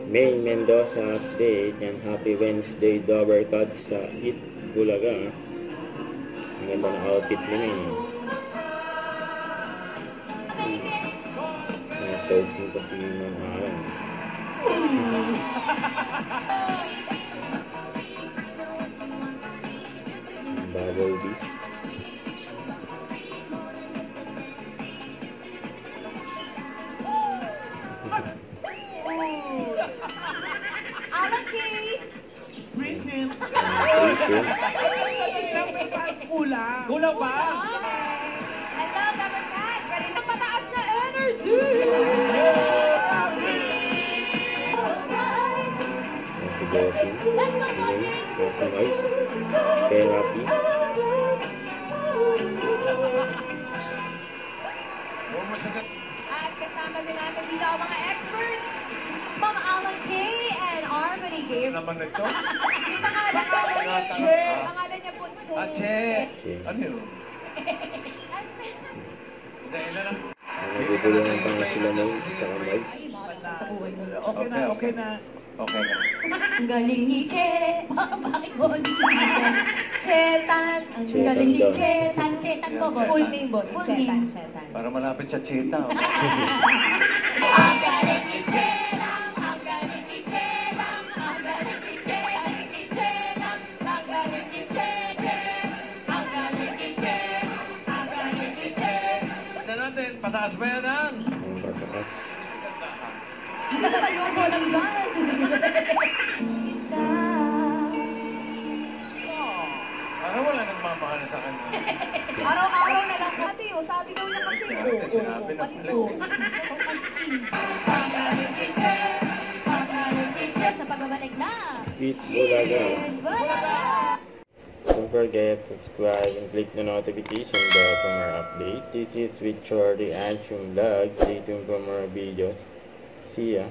May Mendoza update. Yan, happy Wednesday, Dover Cut sa Eat Bulaga. Ang ganda ng outfit ni May. Nag-toasting pa si Mang Alan. Bubble Beach. Alan Kay! Priscil! Kulang! Kulang ba? Hello, Dapat Kat! Kanina pataas na energy! Si Bossy. Bossy Noise. Therapy. At kasama din natin dito ang mga experts, Ma'am Alan Kay and Harmony Game. Naman nito? Yung pangalan ko, pangalan niya po, Che. Ano yun? Dahil na lang. Nagtutulungan pa nga sila May, saka Mike. Okay na. Okay na. Ang galing ni Che. Bakit mo ulit natin? Chetan. Ang galing ni Chetan. Chetan ko. Full name mo. Full name. Chetan. Para malapit sa cheta. Ang galing ni Chetan. Ang galing ni Chetan. Ang galing ni Chetan. Ang galing ni Chetan. Ang galing ni Chetan. Ang galing ni Chetan. Tignan natin, pataas ba yan ang? Ang patakas. Ayoko lang ba? Para wala nagmamahal sa kanya. Araw-araw na lang pati, o. Sabi daw niya kasi. Sinabi na pala. Sa pagbabalik na. Eat Bulaga. Bulaga! Don't forget to subscribe and click the notification bell for more updates. This is with Shorty Action Vlog. Stay tuned for more videos. See ya.